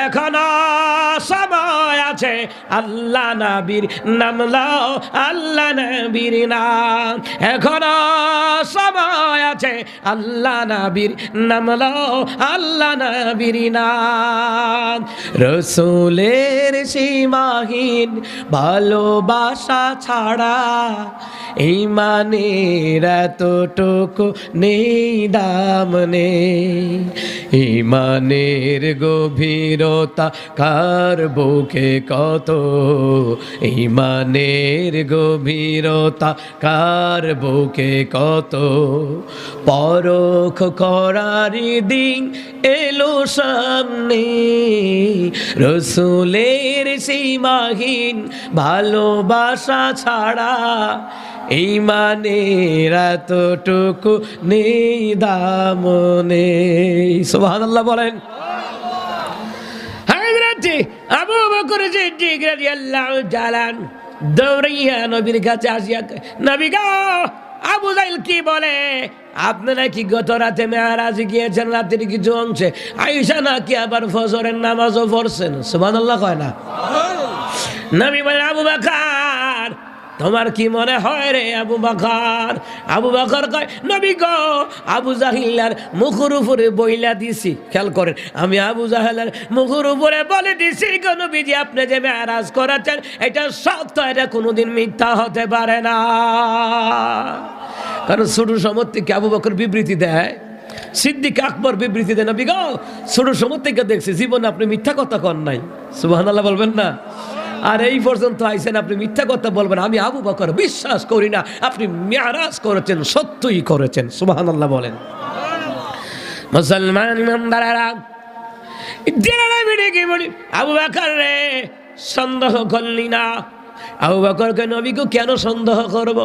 এখনো সময় আছে, আল্লাহ নবীর নাম লও, আল্লাহ নবীর নাম। এখনো সময় আছে, আল্লাহ নবীর নাম লও, আল্লাহ নবীর নাম। রসুলের সীমাহীন ভালোবাসা ছাড়া ঈমানের এতটুকু নেই দাম নেই। ঈমানের গভীরতা কার বুকে কত, ঈমানের গভীরতা কার বুকে কত। পরখ করার দিন এলো সামনে, রসুলের সীমাহীন ভালোবাসা ছাড়া ঈমানের এতটুকু নেই দাম নেই। সুবহানাল্লাহ বলেন। হযরত আবু বকর সিদ্দিক রাদিয়াল্লাহু তাআলা দৌড়াইয়া নবীর কাছে আসিয়া, নবী গো, আবু জাহেল কি বলে, আপনারা কি গত রাতে মেরাজে গিয়েছেন, রাতের কিছু অংশে আয়েশা নাকি আবার ফজরের নামাজও পড়ছেন? সুবহানাল্লাহ কয় না? নবী বলেন, আবু বকর তোমার কি মনে হয় রে আবু বকর? আবু বকর কয়, নবী গো, আবু জাহেলের মুখের উপরে বইলা দিছি। খেয়াল করেন, আমি আবু জাহেলের মুখের উপরে বলে দিছি গো নবীজি, আপনি যে মেরাজ করেছেন এটা সত্য, এটা কোনোদিন মিথ্যা হতে পারে না। কারণ ছোট সময় থেকে আবু বকর বিবৃতি দেয়, সিদ্দিক আকবর বিবৃতি দেয়, নবী গো, ছোট সময় থেকে দেখছি জীবনে আপনি মিথ্যা কথা কন নাই। সুবহানাল্লাহ বলবেন না? আর এই পর্যন্ত আইছেন আপনি মিথ্যা কথা বলবেন, আমি আবু বকর বিশ্বাস করি না আপনি মেরাজ করেছেন, সত্যই করেছেন। সুবহানাল্লাহ বলেন। মুসলমান ইমানদারেরা, আবু বকর রে সন্দেহ করলি না? আবু বকরকে নবীকে কেন সন্দেহ করব?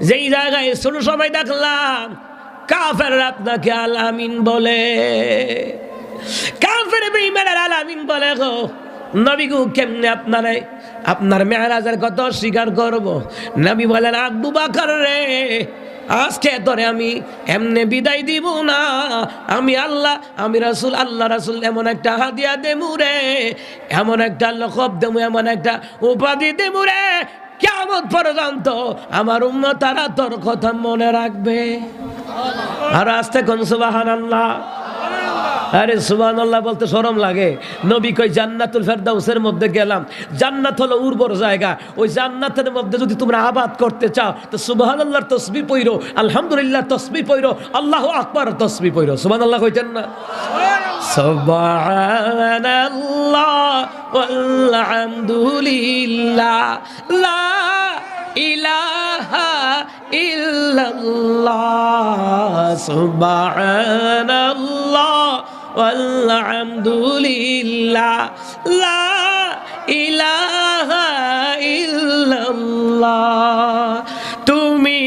যেই জায়গায় ছোট সময় দেখলাম কাফেররা আপনাকে আল আমিন বলে, কাফের বেঈমানরা আল আমিন বলে গো নবী গো, কেমনে আপনার মেরাজের কথা স্বীকার করব? নবী বলেন, আবু বকর রে, আজকে তোরে আমি এমনি বিদায় দিব না। আমি আল্লাহ, আমি রাসূল, আল্লাহ রাসূল এমন একটা হাদিয়া দেবো রে, এমন একটা লকব দেবো, এমন একটা উপাধি দেবো রে, কিয়ামত পর্যন্ত আমার উম্মতরা তোর কথা মনে রাখবে। আর আস্তে কোন সুবহানাল্লাহ। আরে সুবহানাল্লাহ বলতে শরম লাগে। নবী কই জান্নাতুল ফেরদাউসের মধ্যে গেলাম, জান্নাত হলো উর্বর জায়গা, ওই জান্নাতের মধ্যে যদি তোমরা আবাদ করতে চাও তো সুবহানাল্লাহর তাসবিহ পড়ো, আলহামদুলিল্লাহ তাসবিহ পড়ো, আল্লাহু আকবার তাসবিহ পড়ো। সুবহানাল্লাহ কইতেন না? সুবহানাল্লাহ ওয়ালহামদুলিল্লাহ লা ইলাহা ইল্লাল্লাহ সুবহানাল্লাহ আলহামদুলিল্লাহ লা ইলাহা ইল্লাল্লাহ। তুমি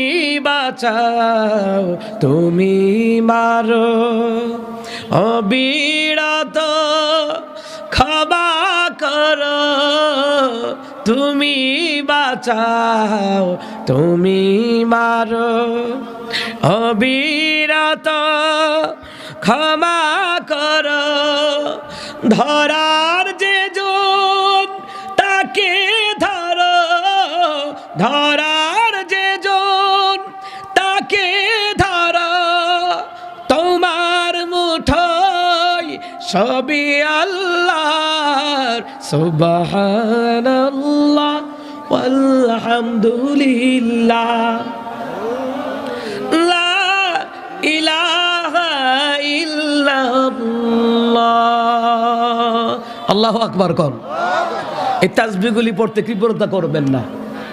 বাঁচাও, তুমি মারো, অবিরত ক্ষমা করো, তুমি বাঁচাও, তুমি মারো, অবিরত ক্ষমা করো। ধরার যে জন তাকে ধরো, ধরার যে জন তাকে ধরো, তোমার মুঠোয় সবই আল্লাহর। সুবহানাল্লাহ ওয়ালহামদুলিল্লাহ লা ইলাহা ইল্লাল্লাহ। আল্লাহু আকবার কোন। এই তাসবিহগুলি পড়তে কৃপণতা করবেন না।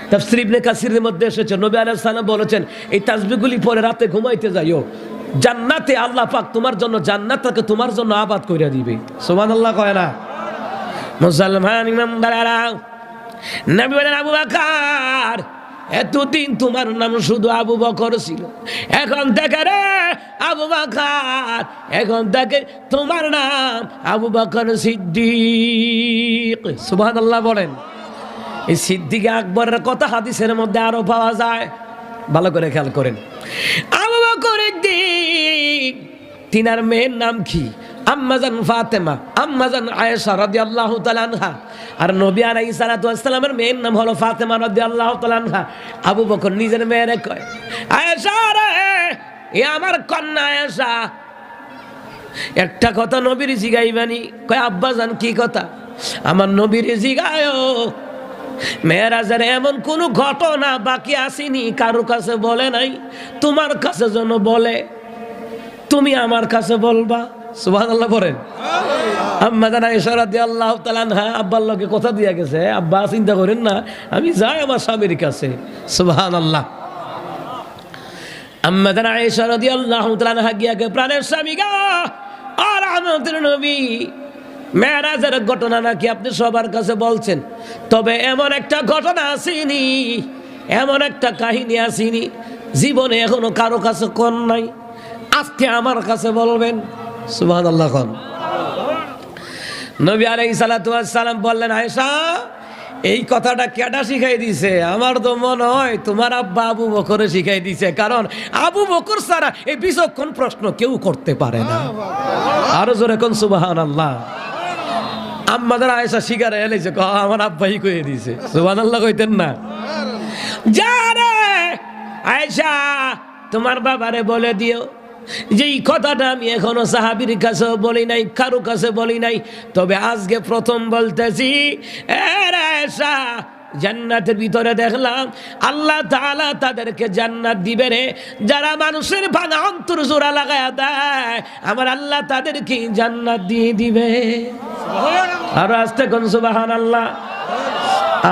তাফসীর ইবনে কাসিরের মধ্যে এসেছে, নবী আলাইহিস সালাম বলেছেন, এই তাসবিহগুলি পড়ে রাতে ঘুমাইতে যাইও, জান্নাতে আল্লাহ পাক তোমার জন্য জান্নাতটাকে তোমার জন্য আবাদ কইরা দিবে। সুবহানাল্লাহ কয় না? মুসলমান ইমানদারেরা, নবী বলেন, আবু বকর, এতদিন তোমার নাম শুধু আবু বকর ছিল, এখন থেকে রে আবু বকর, এখন থেকে তোমার নাম আবু বকর সিদ্দিক। সুবহানাল্লাহ বলেন। এই সিদ্দিক আকবরের কথা হাদিসের মধ্যে আরো পাওয়া যায়, ভালো করে খেয়াল করেন। আবু বকর একদিন, তিনার মেয়ের নাম কি? আম্মাজান ফাতেমা, আম্মাজান আয়েশা রাদিয়াল্লাহু তাআলা আনহা। আর নবী আলাইহিস সালাতু ওয়াস সালামের মেয়ের নাম হলো ফাতেমা রাদিয়াল্লাহু তাআলা আনহা। আবু বকর নিজের মেয়েরে কয়, আয়েশা রে, এ আমার কন্যা আয়েশা, একটা কথা নবীর জিগাইবানি। কয় আব্বাজান কি কথা? আমার নবীর জিগায়ও, মেরাজের এমন কোন ঘটনা বাকি আসেনি কারো কাছে বলে নাই, তোমার কাছে যেন বলে, তুমি আমার কাছে বলবা। সুবহানাল্লাহ পড়েন। আম্মা জান আয়েশা রাদিয়াল্লাহু তাআলা আনহা আব্বার লগে কথা দিয়া গেছে, আব্বা চিন্তা করেন না, আমি যাই আমার স্বামীর কাছে। সুবহানাল্লাহ। আম্মা জান আয়েশা রাদিয়াল্লাহু তাআলা আনহা গিয়া কে প্রাণের স্বামী গা, আর আমাদের নবী মেরাজের ঘটনা নাকি আপনি সবার কাছে বলছেন, তবে এমন একটা ঘটনা আসেনি, এমন একটা কাহিনী আসেনি, জীবনে এখনো কারো কাছে কোন নাই, আজকে আমার কাছে বলবেন। সুবহানাল্লাহ। কোন নবী আলাইহিস সালাতু ওয়াস সালাম বললেন, আয়েশা এই কথাটা কেডা শিখাই দিছে? আমার তো মনে হয় তোমার আব্বা আবু বকরে শিখাই দিছে, কারণ আবু বকর ছাড়া এই বিচক্ষণ প্রশ্ন কেউ করতে পারে না। আরো জোরে কোন সুবহানাল্লাহ। আম্মাদের আয়েশা শিকারে এলেছে, আমার আব্বাই কয়ে দিছে। সুবহানাল্লাহ কইতেন না? যারে আয়েশা তোমার বাবারে বলে দিও যে এই কথাটা আমি এখনো সাহাবীর কাছে বলি নাই, কারো কাছে বলি নাই, তবে আজকে প্রথম বলতেছি। আয়েশা, জান্নাতের ভিতরে দেখলাম আল্লাহ তাআলা তাদেরকে জান্নাত দিবে রে, যারা মানুষের ভাঙা অন্তর জোড়া লাগায়া দেয়, আমার আল্লাহ তাদেরকে জান্নাত দিয়ে দিবে। আর আস্তে কোন সুবহানাল্লাহ।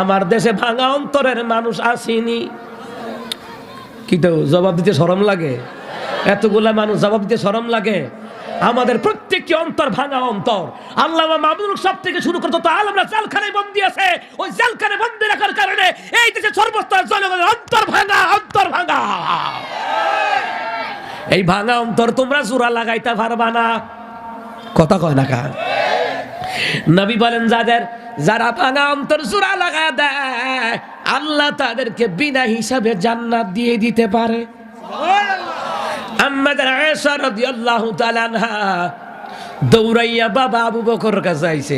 আমার দেশে ভাঙা অন্তরের মানুষ আসেনি, কি তো জবাব দিতে শরম লাগে? এতগুলা মানুষ জবাব দিতে শরম লাগে? আমাদের প্রত্যেকটি অন্তর ভাঙা অন্তর। আল্লামা মামুনুল সব থেকে শুরু করতে তো আলমরা জেলখানায় বন্দী আছে, ওই জেলখানায় বন্দী রাখার কারণে এই দেশে সর্বস্তর জনগণের অন্তর ভাঙা, অন্তর ভাঙা। এই ভাঙা অন্তর তোমরা জোড়া লাগাইতে পারবা না। কথা কয় না কা? নবী বলেন, যারা ভাঙা অন্তর জোড়া লাগায় দেয়, আল্লাহ তাদেরকে বিনা হিসাবে জান্নাত দিয়ে দিতে পারে। আম্মা জান আয়েশা রাদিয়াল্লাহু তাআলা আনহা দৌড়াইয়া বাবা আবু বকর কাছে আইছে।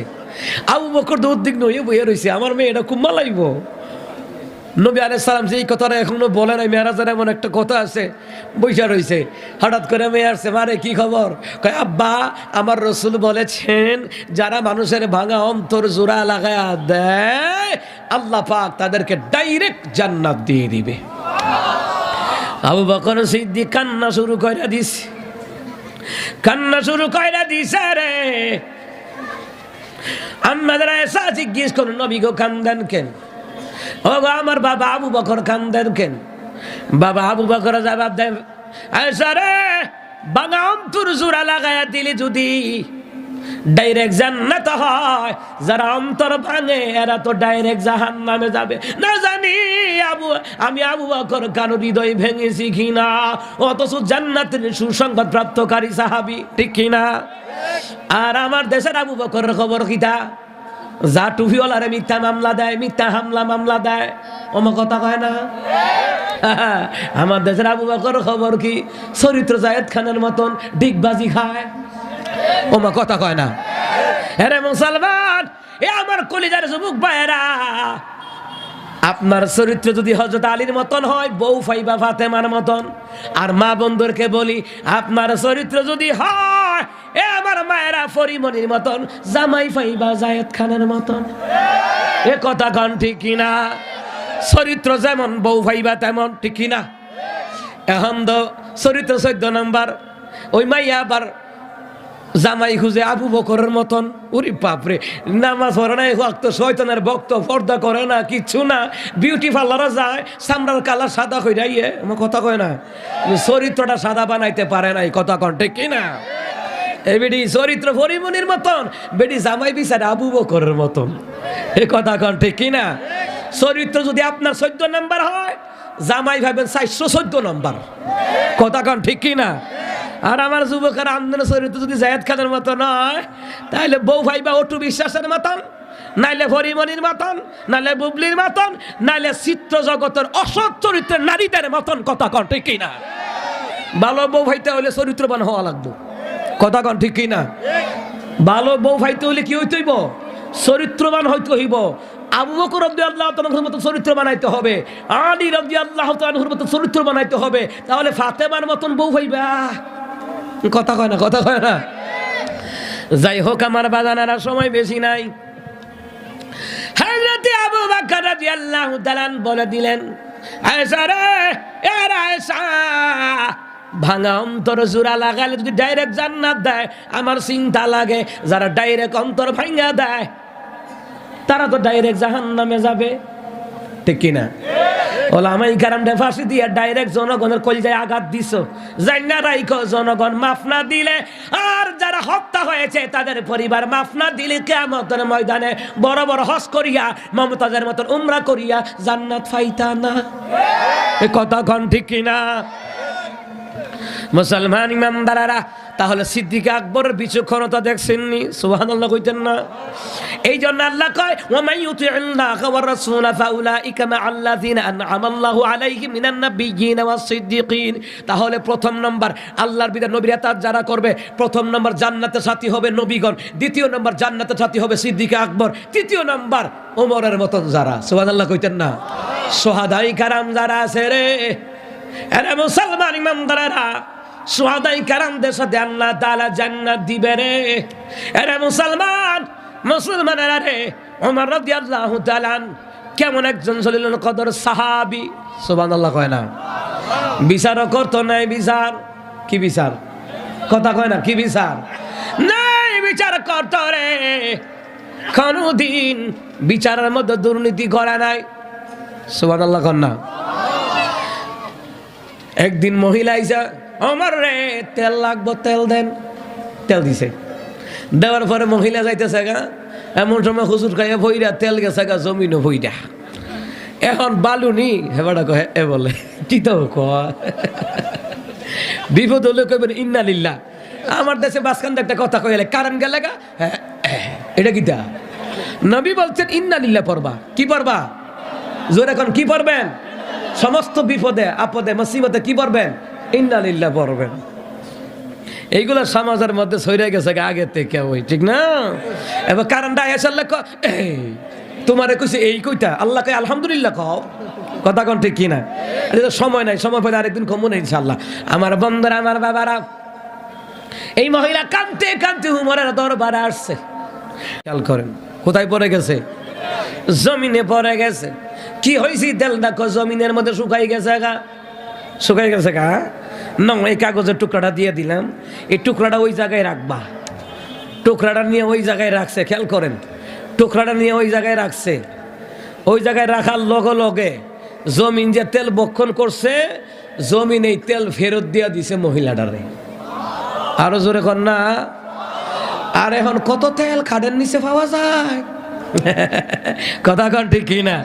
আবু বকর তো উদ্বিগ্ন হয়ে বইয়া রইছে, আমার মেয়েটা খুব মালাইব। নবী আলাইহিস সালাম যে এই কথাটা এখনো বলে নাই, মেরাজের এমন একটা কথা আছে, বইসা রইছে। হঠাৎ করে মেয়ে আসছে, মারে কি খবর? কয় আব্বা, আমার রাসূল বলেছেন যারা মানুষের ভাঙা অন্তর জোড়া লাগায়া দেয়, আল্লাহ পাক তাদেরকে ডাইরেক্ট জান্নাত দিয়ে দিবে। আবু বকর সিদ্দিক কান্না শুরু কইরা দিছে, কান্না শুরু কইরা দিছে রে। আম্মা জান আয়েশা জিজ্ঞেস করলেন, নবী গো কান্দেন কেন? ও গো আমার বাবা আবু বকর কান্দেন কেন? বাবা আবু বকর জবাব দেন, আয়েশা রে, ভাঙা অন্তর জোড়া লাগায়া দিলে যদি ডাইরেক্ট জান্নাত হয়, যারা অন্তর ভাঙে এরা তো ডাইরেক্ট জাহান্নামে যাবে। না জানি আমি আবু বকর কারো হৃদয় ভেঙেছি কিনা, অথচ জান্নাতের সুসংবাদ প্রাপ্তকারী সাহাবী, ঠিক কিনা? আর আমার দেশের আবু বকরের খবর কিটা? যা টুফিওয়ালারে মিথ্যা মামলা দেয়, মিথ্যা হামলা মামলা দেয়, ওমা কথা কয় না? আমার দেশের আবু বকর খবর কি? চরিত্র জায়েদ খানের মতন ডিগবাজি খায়, ওমা কথা কয় না? আরে মুসলমান, এ আমার কলিজার যুবক ভাইয়েরা, আপনার চরিত্র যদি হযরত আলীর মতন হয়, বউ ফাইবা ফাতেমার মতন। আর মা বন্ধুরকে বলি, আপনার চরিত্র যদি হয়, এ আমার মায়েরা ফরিমনির মতন, জামাই ফাইবা জায়েদ খানের মতন। এ কথা কন ঠিক কিনা? চরিত্র যেমন বউ ফাইবা তেমন, ঠিক কিনা? এখন তো চরিত্র 14 নম্বর, ওই মাইয়া আবার জামাই খুঁজে আবু বকরের মতন। উরি বাপরে, নামাজ পড়ে না, ওয়াক্ত শয়তানের ভক্ত, পর্দা করে না, কিচ্ছু না, বিউটি পার্লারে যায়, চামড়ার কালার সাদা কইরা, আমার কথা কয় না, চরিত্রটা সাদা বানাইতে পারে নাই। কথা কন ঠিক কিনা? এই বেডি চরিত্র ফরিমনির মতন, বেডি জামাই বিচারে আবু বকরের মতন। এ কথা কন ঠিক কিনা? চরিত্র যদি আপনার 14 নম্বর হয়, জামাই ভাবেন 414 নম্বর। কথা কন ঠিক কিনা? আর আমার যুবকের আন্দোলন চরিত্র যদি জায়েদ খানের মতো নয়, তাহলে বউ ভাইবা অটু বিশ্বাসের মতন, নাইলে ফরিমনির মতন, নাইলে বুবলির মতন, নাইলে চিত্র জগতের অসৎ চরিত্রের নারীদের মতন। কথা কন ঠিক কিনা? ভালো বউ ভাইতে হলে চরিত্রবান হওয়া লাগবে। কথা কন ঠিক কি না? ভালো বউ পাইতে হলে কি হইতে হইব? চরিত্রবান হইতে হইব। আবু বকর রাদিয়াল্লাহু তাআলার মতো চরিত্র বানাইতে হবে, আলী রাদিয়াল্লাহু তাআলার মতো চরিত্র বানাইতে হবে, তাহলে ফাতেমার মতন বউ হইবা। কথা কয় না, কথা কয় না। যাই হোক আমার বাজানারা, সময় বেশি নাই। হযরত আবু বকর রাদিয়াল্লাহু তাআলা বলে দিলেন, আয়েশা রে, এ আয়েশা, ভাঙা অন্তর জোড়া লাগালে যদি ডাইরেক্ট জান্নাত দেয় আমার চিন্তা লাগে। যারা ডাইরেক্ট অন্তর ভাঙা দেয় তারা তো ডাইরেক্ট জাহান্নামে যাবে, ঠিক কিনা? ওলামায়ে কেরামদের ফাঁসি দিয়ে ডাইরেক্ট জনগণের কলিজায় আঘাত দিছো, জান্না রাইখো জনগণ মাফ না দিলে, আর যারা হত্যা হয়েছে তাদের পরিবার মাফ না দিলে কিয়ামতের ময়দানে বড় বড় হজ করিয়া মমতাজের মতন উমরা করিয়া জান্নাত পাইতা না। এই কথা কোন ঠিক কিনা? মুসলমান ইমানদারেরা, তাহলে সিদ্দিক আকবরের বিচক্ষণতা দেখছেননি? সুবহানাল্লাহ কইতেন না? এই জন্য আল্লাহ কয়, ওয়া মান ইউতি'িল্লাহা ওয়া রাসূলা ফাউলাইকা মা'আল্লাযিনা আন'আমাল্লাহু আলাইহিম মিনান নাবিয়্যিনা ওয়াস সিদ্দিকিন। তাহলে প্রথম নাম্বার আল্লাহর বিধান নবীর ইতাআত যারা করবে, প্রথম নাম্বার জান্নাতের সাথী হবে নবীগণ, দ্বিতীয় নাম্বার জান্নাতের সাথী হবে সিদ্দিক আকবর, তৃতীয় নাম্বার ওমরের মতন যারা। সুবহানাল্লাহ কইতেন না? সুহাদাই কারাম যারা আছে রে, আরে মুসলমান ইমানদারেরা, সুহাদাই কারামদের সাথে আল্লাহ তাআলা জান্নাত দিবে রে। আরে মুসলমানেরা রে, ওমর রাদিয়াল্লাহু তাআলা কেমন একজন জলিলুল কদর সাহাবী। সুবহানাল্লাহ কয় না? বিচারও করতো নাই বিচার। কি বিচার? কথা কয় না, কি বিচার? নাই বিচার করতো রে, কোনদিন বিচারের মধ্যে দুর্নীতি করে নাই। সুবহানাল্লাহ কন না? একদিন মহিলা আইসা, ওমর রে তেল লাগবো, তেল দেন। তেল দিছে, দেওয়ার পরে মহিলা যাইতেছে গা, এমন সময় হুজুর খাইয়া ভইরা তেল গেছে গা জমিনও ভইরা। এখন বালুনি হেবাটা কয়, এ বলে কি তো কয়, বিপদ হলে কইবেন ইন্না লিল্লাহ। আমার দেশে বাসকান্দে একটা কথা কইলে, কারেন্ট গেলে গা, এটা কিটা? নবী বলছেন ইন্না লিল্লাহ পড়বা। কি পড়বা? জোর এখন কি পড়বেন? সমস্ত বিপদে আপদে মুসিবতে কি পড়বেন? ইন্না লিল্লাহ পড়বেন। এইগুলো সমাজের মধ্যে ছড়িয়ে গেছে আগে থেকে, ওই ঠিক না? এবার কারণটা এসাল্লাহ তোমারে কইছে এই কইটা, আল্লাহ কয় আলহামদুলিল্লাহ কও। কথা কোন ঠিক কিনা? সময় নাই, সময় পেলে আরেকদিন কমু না ইনশাল্লাহ। আমার বন্ধুরা, আমার বাবারা, এই মহিলা কাঁদতে কাঁদতে উমরের দরবারে আসছে। খেয়াল করেন কোথায় পড়ে গেছে? জমিনে পড়ে গেছে। কি হয়েছে? তেল দেখো জমিনের মধ্যে শুকাই গেছে গা, শুকাই গেছে গা। না, এই কাগজের টুকরাটা দিয়ে দিলাম, এই টুকরাটা ওই জায়গায় রাখবা। টুকরাটা নিয়ে ওই জায়গায় রাখছে, খেয়াল করেন, টুকরাটা নিয়ে ওই জায়গায় রাখছে। ওই জায়গায় রাখার লগে লগে জমিন যে তেল বক্ষণ করছে, জমিন এই তেল ফেরত দিয়া দিছে মহিলাটারে। আরো জোরে কর না? আর এখন কত তেল খাটের নিচে পাওয়া যায়। কথা কন ঠিক কিনা?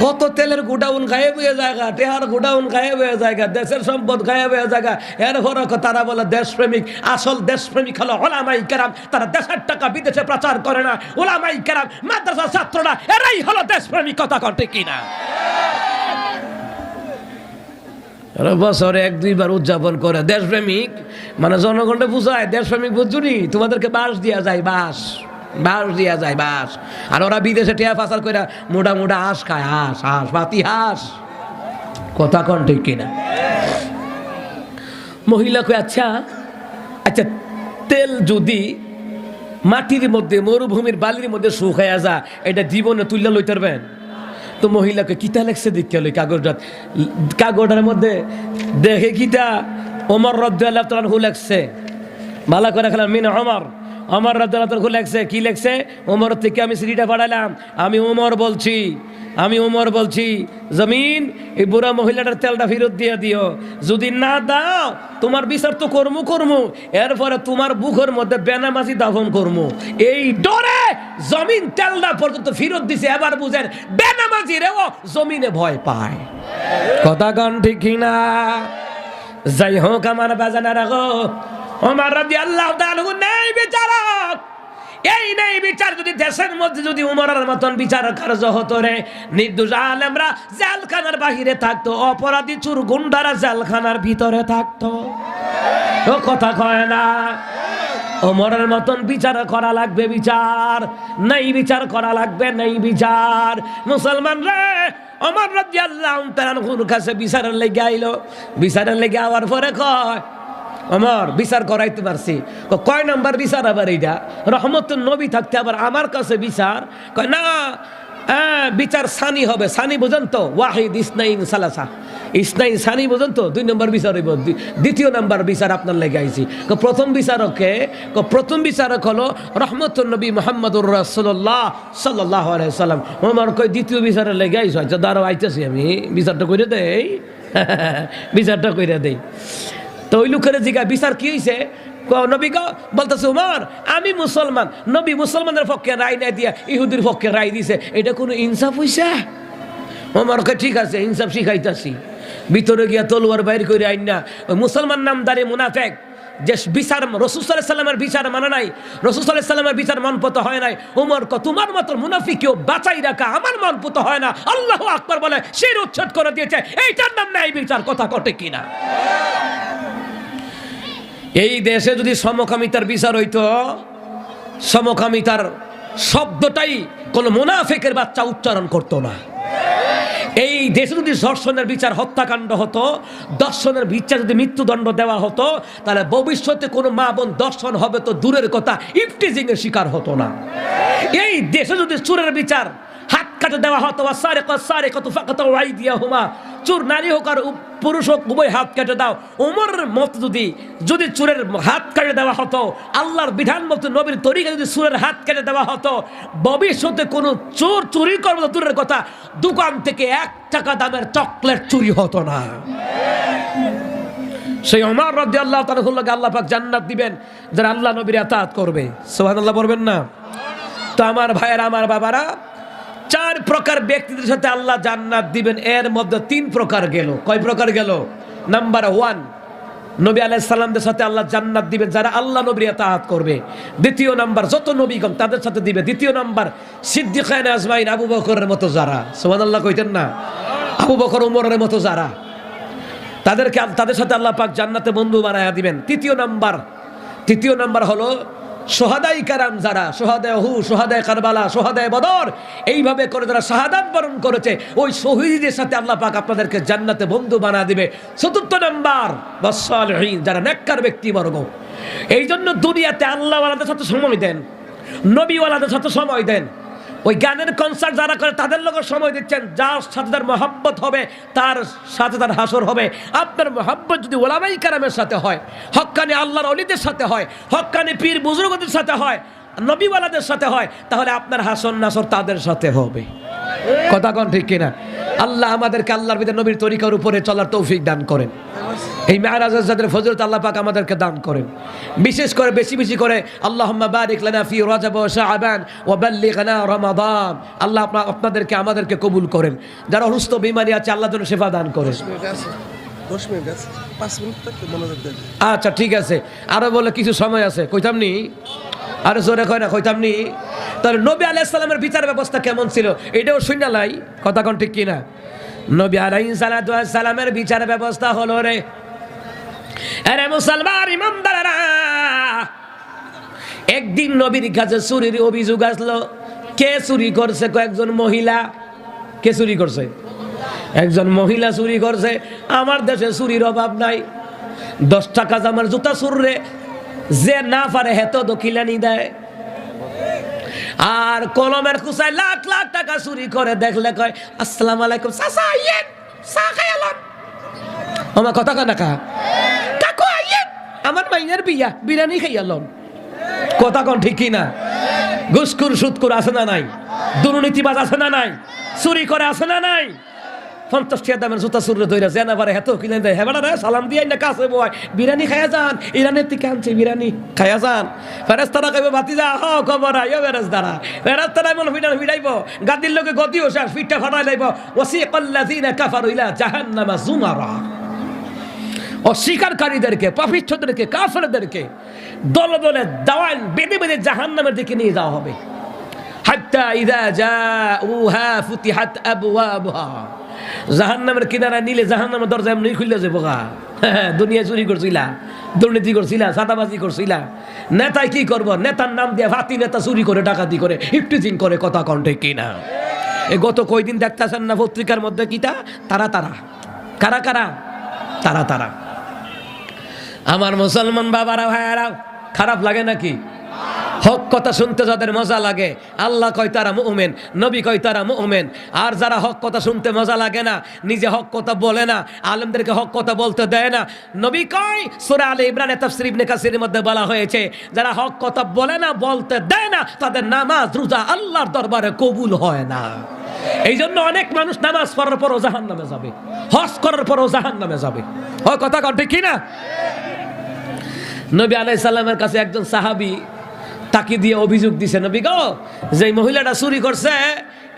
কত তেলের গোডাউন গায়েব হয়ে জায়গা, টেহার গোডাউন গায়েব হয়ে জায়গা, দেশের সম্পদ গায়েব হয়ে জায়গা। এরপর তারা বলে দেশপ্রেমিক। আসল দেশপ্রেমিক হলো ওলামায়ে কেরাম। তারা দেশের টাকা বিদেশে প্রচার করে না। ওলামায়ে কেরাম, মাদ্রাসার ছাত্ররা, এরাই হলো দেশপ্রেমিক। কথা কন ঠিক কিনা? বছরে 1-2 বার উদযাপন করে দেশপ্রেমিক, মানে জনগণকে বুঝায় দেশপ্রেমিক। বুঝছুনি? তোমাদেরকে বাস দিয়া যায়, বাস দিয়া যায়, বাস। আর ওরা বিদেশে টিয়া পাচার করে মোটা মোটা হাঁস খায়, হাঁস, পাতি হাঁস। কথা কন ঠিক কিনা? মহিলা কই, আচ্ছা আচ্ছা, তেল যদি মাটির মধ্যে, মরুভূমির বালির মধ্যে শুকাইয়া যা, এটা জীবনে তুললে লইতে পারবেন? তো মহিলাকে কিতা লেখছে দেখতে লই কাগজটা, কাগজটার মধ্যে দেখে কিতা ওমর রাদিয়াল্লাহু তাআলা আনহু লেখছে। ভালো করে খেলাম, মিন ওমর রাদিয়াল্লাহু তাআলা লেখছে। কি লেখছে? ওমর থেকে আমি সিডিটা পাঠালাম, আমি ওমর বলছি জমিন এই বুড়া মহিলাটার তেলটা ফেরত দিয়ে দিও। যদি না দাও তোমার বিচার তো কর্মু, এরপরে তোমার বুকের মধ্যে বেনামাজি দাফন করবো। এই ডরে জমিন তেলটা পর্যন্ত ফেরত দিছে। এবার বুঝেন, বেনামাজি রেও জমিনে ভয় পায়। কথা কন ঠিক না? যাই হোক আমার বাজানারা গো, ওমর রাদিয়াল্লাহু তাআলা নেই বিচারক। এই নেই বিচার যদি দেশের মধ্যে যদি উমরের মতন বিচার কার্য হতো রে, নির্দোষ আলেমরা জেলখানার বাহিরে থাকতো, অপরাধী চোর গুন্ডারা জেলখানার ভিতরে থাকতো। ও কথা কয় না? ওমরের মতন বিচার করা লাগবে, বিচার নাই, বিচার করা লাগবে নাই, বিচার। মুসলমান রে, ওমর রাদিয়াল্লাহু তাআলা আনহুর কাছে বিচারের লেগে আইলো। বিচারের লেগে আওয়ার পরে কয়, ওমর বিচার করাইতে পারছি। কয় নাম্বার বিচার আবার এইটা? রহমতুন নবী থাকতে আবার আমার কাছে বিচার? কয় না, বিচার সানি হবে। সানি বুঝেন তো? ওয়াহিদ ইসনাইন সালাসা, ইসনাইন সানি বুঝেন তো? 2 নম্বর বিচার হইব। দ্বিতীয় নাম্বার বিচার আপনার লেগে আইছি। প্রথম বিচারকে, প্রথম বিচারক হলো রহমতুন নবী মুহাম্মদুর রাসূলুল্লাহ সাল্লাল্লাহু আলাইহি সাল্লাম। ওমর কয় দ্বিতীয় বিচারের লেগে আইছো? আচ্ছা দাঁড়াও, আইতেছি আমি, বিচারটা কইরে দেই। বিচারটা কইরে দেই। তো ওই লোকের জিগা বিচার কি হয়েছে? নবী বলতেছে, ওমর আমি মুসলমান, নবী মুসলমানের পক্ষে রায় না দিয়া ইহুদির পক্ষে রায় দিছে, এটা কোনো ইনসাফ হইছে? ওমর কয় ঠিক আছে, ইনসাফ শিখাইতাছি। ভিতরে গিয়া তলোয়ার বাইর করে আইন না ওই মুসলমান নামদারি মুনাফেক যে বিচার রাসূল সাল্লাল্লাহু আলাইহি সাল্লামের বিচার মানে নাই, রাসূল সাল্লাল্লাহু আলাইহি সাল্লামের বিচার মনপত হয় নাই। ওমর কয় তোমার মত মুনাফিককেও বাঁচাই রাখা আমার মনপত হয় না। আল্লাহু আকবার বলে শির উচ্ছেদ করে দিয়েছে। এইটার নাম নাই বিচার। কথা কটে কিনা? এই দেশে যদি সমকামিতার বিচার হইতো, সমকামিতার শব্দটাই কোন মুনাফিকের বাচ্চা উচ্চারণ করতো না। এই দেশে যদি ধর্ষণের বিচার হত্যাকাণ্ড হতো, দর্শনের বিচার যদি মৃত্যুদণ্ড দেওয়া হতো, তাহলে ভবিষ্যতে কোনো মা বোন দর্শন হবে তো দূরের কথা, ইফটিজিং এর শিকার হতো না। এই দেশে যদি চোরের বিচার হাত কাটে দেওয়া হতো, চোর নারী হোক আর পুরুষ হোক উভয় হাত কেটে দাও, ওমরের মত যদি চোরের হাত কেটে দেওয়া হতো, আল্লাহর বিধান মতো নবীর তরিকা যদি চোরের হাত কেটে দেওয়া হতো, ভবিষ্যতে কোনো চোর চুরি করবে তো দূরের কথা, দোকান থেকে 1 টাকা দামের চকলেট চুরি হতো না। সেই ওমর রাদিয়াল্লাহু তাআলা আল্লাহ পাক জান্নাত দিবেন যারা আল্লাহ নবীর ইতাআত করবে। সুবহানাল্লাহ বলবেন না? তো আমার ভাইয়েরা, আমার বাবারা, 4 প্রকার ব্যক্তিদের সাথে আল্লাহ জান্নাত দিবেন। এর মধ্যে 3 প্রকার গেল। কয় প্রকার গেল? নাম্বার 1, নবী আলাইহিস সালামদের সাথে আল্লাহ জান্নাত দিবেন যারা আল্লাহ নবীর ইতাআত করবে। দ্বিতীয় নাম্বার, যত নবীগণ তাদের সাথে দিবে। দ্বিতীয় নাম্বার, সিদ্দিকাইন আজমাইন, আবু বকরের মতো যারা, সুবহানাল্লাহ কইতেন না? আবু বকর ওমরের মতো যারা, তাদের সাথে আল্লাহ পাক জান্নাতে বন্ধু বানায়া দিবেন। তৃতীয় নাম্বার হলো শহাদায়ে কেরাম যারা, শহাদায়ে উহুদ, শহাদায়ে কারবালা, শহাদায়ে বদর, এইভাবে করে যারা শাহাদাত বরণ করেছে, ওই শহীদদের সাথে আল্লাহ পাক আপনাদেরকে জান্নাতে বন্ধু বানা দিবে। চতুর্থ নাম্বার, ওয়াসসালিহিন যারা নেককার ব্যক্তিবর্গ। এই জন্য দুনিয়াতে আল্লাহওয়ালাদের সাথে সময় দেন, নবীওয়ালাদের সাথে সময় দেন। ওই গানের কনসার্ট যারা করে তাদের লোকের সময় দিচ্ছেন, যার সাথে তার মহব্বত হবে তার সাথে তার হাসর হবে। আপনার মহব্বত যদি ওলামায়ে কেরামের সাথে হয়, হক্কানি আল্লাহর ওলিদের সাথে হয়, হক্কানি পীর বুজুর্গদের সাথে হয়, নবীওয়ালাদের সাথে হয়, তাহলে আপনার হাসর নাসর তাদের সাথে হবে। কথা কোন ঠিক কিনা? আল্লাহ আমাদেরকে আল্লাহর বিধান নবীর তরিকার উপরে চলার তৌফিক দান করেন। এই মেরাজের যাদের ফজিলত আল্লাহ পাক আমাদেরকে দান করেন। বিশেষ করে বেশি বেশি করে আল্লাহুম্মা বারিক লানা ফি রজব ওয়া শাবান ওয়া বাল্লিগনা রমাদান। আল্লাহ আপনাদেরকে আমাদেরকে কবুল করেন। যারা অসুস্থ বিমারি আছে আল্লাহ যেন শিফা দান করেন। 10 মিনিট আছে, 5 মিনিট থাকতে মনোযোগ দেন। আচ্ছা ঠিক আছে, আরো বলে কিছু সময় আছে, কইতাম নি? আরো জোরে কয় না, কইতাম নি? তাহলে নবী আলাইহিস সালামের বিচার ব্যবস্থা কেমন ছিল এটাও শুননা লাই। কথা কোন ঠিক কিনা? নবী আলাইহিস সালামের বিচার ব্যবস্থা হলো রে, আরে মুসলমান ইমানদাররা, একদিন নবীর কাছে চুরির অভিযোগ আসলো। কে চুরি করছে? কয়েকজন মহিলা। কে চুরি করছে? একজন মহিলা চুরি করছে। আমার দেশে চুরির অভাব নাই। 10 টাকা জামার জুতা চুররে যে না পারে হেত দখিলানি দেয়, আর কলমের কুচায় লাখ লাখ টাকা চুরি করে দেখলে কয় আসসালামু আলাইকুম চাচা, আইয়েন চা খাই আলাম। আমার কথা কানা কা কাকু আইয়েন, আমার মাইনের বিয়া, বিরিয়ানি খাই আলাম। কথা কোন ঠিক কিনা? ঘুষখোর সুদখোর আছে না নাই? দুর্নীতিবাজ আছে না নাই? চুরি করে আছে না নাই? 50 টাকা দামের জুতা চুরে ধরে যায় না পারে হেতো কিনে দেয়। হেবাটা রে সালাম দিয়ে না কাছে বয়, বিরিয়ানি খাইয়া যান, ইরানের থেকে আনছে বিরিয়ানি খাইয়া যান। ফেরেশতারা কইবে ভাতিজা হ খবর আইও ফেরেশতারা। ফেরেশতারা মন ফিটাইব, গাদির লোকে গদিও শেষ, ফিটটা ফাটাই লাইব। ওয়াসিকাল্লাযিনা কাফারু ইলা জাহান্নামা যুমারা। অস্বীকারীদেরকে, পাপিষ্ঠদেরকে, কাফেরদেরকে দলে দলে দাওয়ান বেঁধে বেঁধে জাহান্নামের দিকে নিয়ে যাওয়া হবে। হাত্তা ইযা জাউহা ফুতিহাত আবওয়াবুহা। জাহান্নামের কিনারা নিলে জাহান্নামের দরজা এমনি খুলে যাবো গা। দুনিয়া চুরি করছিলা, দুর্নীতি করছিলা, চাঁদাবাজি করছিলা। নেতায় কি করব? নেতার নাম দিয়ে ভাতি নেতা চুরি করে, ডাকাতি করে, ইফটিজিং করে, কথা কণ্ঠে কিনা। এই গত কয়দিন দেখতেছেন না পত্রিকার মধ্যে কিটা? তারা কারা কারা? তারা। আমার মুসলমান বাবারা ভাইয়ারা, খারাপ লাগে নাকি? হক কথা শুনতে যাদের মজা লাগে, আল্লাহ কয় তারা মুমিন, নবী কয় তারা মুমিন। আর যারা হক কথা শুনতে মজা লাগে না, নিজে হক কথা বলে না, আলেমদেরকে হক কথা বলতে দেয় না, নবী কয় সূরা আলে ইমরানে তাফসীর ইবনে কাসিরের মধ্যে বলা হয়েছে, যারা হক কথা বলে না, বলতে দেয় না, তাদের নামাজ রোজা আল্লাহর দরবারে কবুল হয় না। এই জন্য অনেক মানুষ নামাজ পড়ার পরও জাহান্নামে যাবে, হজ করার পরও জাহান্নামে যাবে। হয় কথা কন ঠিক কিনা? নবী আলাইহিস সালামের কাছে একজন সাহাবী তাকে দিয়ে অভিযোগ দিছে, নবী গো, যে মহিলাটা চুরি করছে,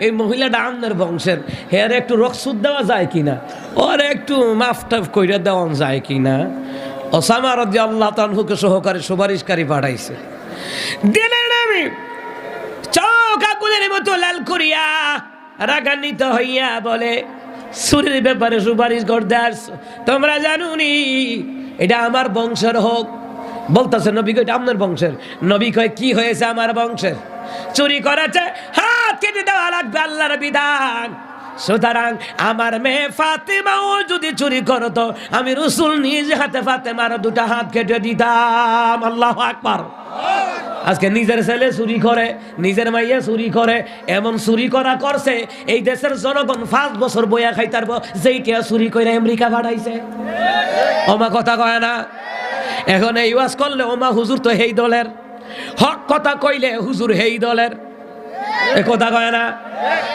এই মহিলাটা আপনার বংশের, এর একটু রকসুদ দেওয়া যায় কিনা, ওর একটু মাফটাফ কইরা দেওয়া যায় কিনা। ওসামা রাদিয়াল্লাহু তাআলাকে সহকারী সুপারিশকারী পাঠাইছে। দিলেন আমি চোখ আগুনের মতো লাল করিয়া রাগান্বিত হইয়া বলে, চুরির ব্যাপারে সুপারিশ করতে আসছো, তোমরা জানুনি এটা আমার বংশের হোক। বলতেছে নবী কয় এটা আপনার বংশের। নবী কয় কি হয়েছে আমার বংশের? চুরি করেছে, হাত কেটে দেওয়া লাগবে, আল্লাহর বিধান। সুতরাং আমার মেয়ে ফাতেমাও যদি চুরি করতো, আমি রাসূল নিজ হাতে ফাতেমার দুটা হাত কেটে দিতাম। আল্লাহু আকবার। আজকে নিজের ছেলে চুরি করে, নিজের মাইয়া চুরি করে, এমন চুরি করা করছে এই দেশের জনগণ 5 বছর বইয়া খাইতারব, যেইটা চুরি করে আমেরিকা পাঠাইছে। ওমা কথা কয় না। এখন এই ওয়াজ করলে ওমা হুজুর তো হেই দলের, হক কথা কইলে হুজুর হেই দলের, এ কথা কয় না।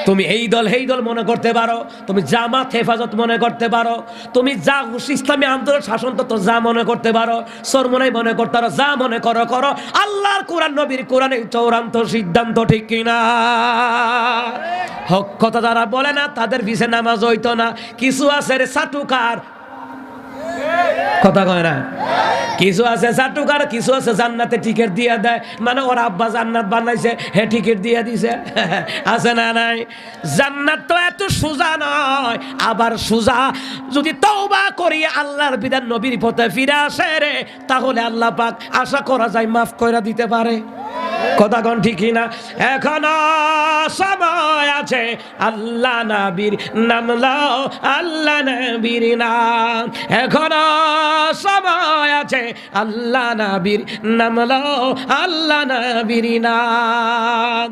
তুমি এই দল হেই দল মনে করতে পারো, তুমি জামাত হেফাজত মনে করতে পারো, তুমি যা ইসলামী আন্দোলন শাসনতন্ত্র যা মনে করতে পারো, সরমনাই মনে করতে পারো, যা মনে করো করো, আল্লাহর কোরআন নবীর কোরআনে চূড়ান্ত সিদ্ধান্ত, ঠিক কিনা? হক কথা যারা বলে না তাদের পিছে নামাজ হইতো না। কিছু আছে রে চাটুকার, কথা কয় না। কিছু আছে চাটুকার, কিছু আছে জান্নাতে টিকিট দিয়ে দেয়, মানে ওর আব্বা জান্নাত বানাইছে, হে টিকিট দিয়ে দিছে। আছে না নাই? জান্নাত তো এত সোজা নয়। আবার সোজা যদি তওবা করি, আল্লাহর বিধান নবীর পথে ফিরে আসে রে, তাহলে আল্লাহ পাক আশা করা যায় মাফ করে দিতে পারে। কথা কোন ঠিক না? এখনো সময় আছে, আল্লাহ নবীর নাম লও, আল্লাহ নবীর নাম। এখনো সময় আছে, আল্লাহ নবীর নাম লও, আল্লাহ নবীর নাম।